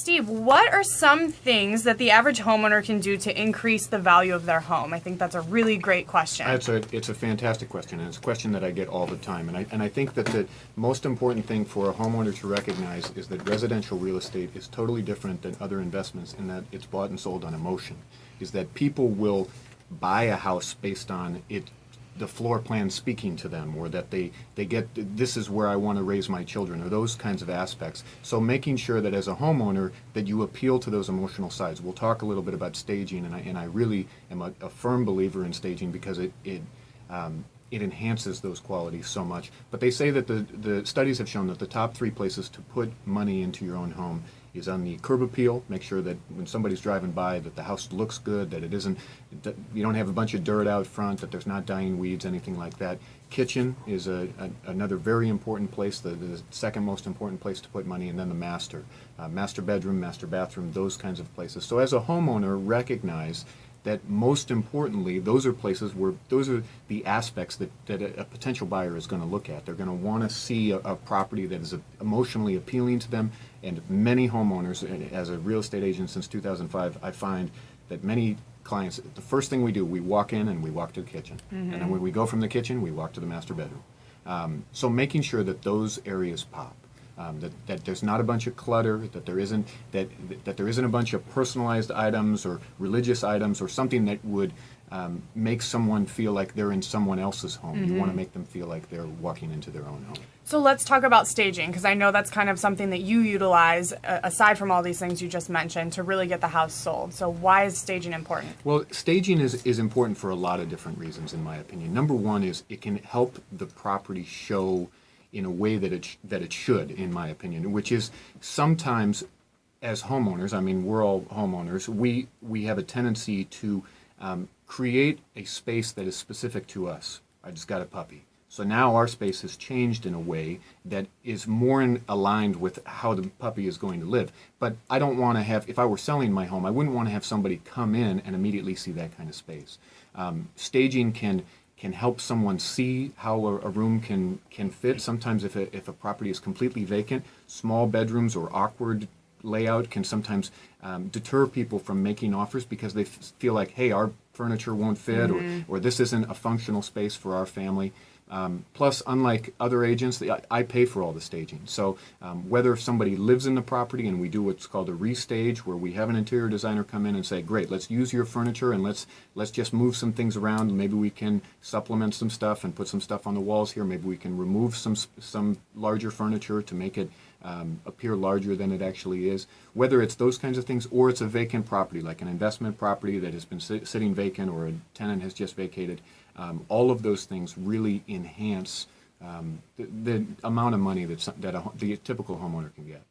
Steve, what are some things that the average homeowner can do to increase the value of their home? I think that's a really great question. It's a fantastic question, and it's a question that I get all the time. And I think that the most important thing for a homeowner to recognize is that residential real estate is totally different than other investments in that it's bought and sold on emotion. Is that people will buy a house based on the floor plan speaking to them, or that they get, this is where I want to raise my children, or those kinds of aspects. So making sure that as a homeowner that you appeal to those emotional sides. We'll talk a little bit about staging, and I really am a firm believer in staging because it enhances those qualities so much. But they say that the studies have shown that the top 3 places to put money into your own home is on the curb appeal. Make sure that when somebody's driving by that the house looks good, that it isn't, that you don't have a bunch of dirt out front, that there's not dying weeds, anything like that. Kitchen is another very important place, the second most important place to put money, and then the master bedroom, master bathroom, those kinds of places. So as a homeowner, recognize that most importantly, those are places where those are the aspects that a potential buyer is going to look at. They're going to want to see a property that is emotionally appealing to them. And many homeowners, as a real estate agent since 2005, I find that many clients, the first thing we do, we walk in and we walk to the kitchen. Mm-hmm. And then when we go from the kitchen, we walk to the master bedroom. So making sure that those areas pop. That there's not a bunch of clutter, that there isn't a bunch of personalized items or religious items or something that would make someone feel like they're in someone else's home. Mm-hmm. You want to make them feel like they're walking into their own home. So let's talk about staging, because I know that's kind of something that you utilize, aside from all these things you just mentioned, to really get the house sold. So why is staging important? Well, staging is important for a lot of different reasons, in my opinion. Number one is it can help the property show in a way that it should, in my opinion, which is sometimes as homeowners, I mean, we're all homeowners, we have a tendency to create a space that is specific to us. I just got a puppy. So now our space has changed in a way that is more aligned with how the puppy is going to live. But I don't want to have, if I were selling my home, I wouldn't want to have somebody come in and immediately see that kind of space. Staging can help someone see how a room can fit. Sometimes if a property is completely vacant, small bedrooms or awkward layout can sometimes deter people from making offers because they feel like, hey, our furniture won't fit, mm-hmm. or this isn't a functional space for our family. Plus, unlike other agents, I pay for all the staging. So whether somebody lives in the property and we do what's called a restage, where we have an interior designer come in and say, great, let's use your furniture and let's just move some things around. Maybe we can supplement some stuff and put some stuff on the walls here. Maybe we can remove some larger furniture to make it appear larger than it actually is. Whether it's those kinds of things or it's a vacant property, like an investment property that has been sitting vacant or a tenant has just vacated, all of those things really enhance the amount of money that the typical homeowner can get.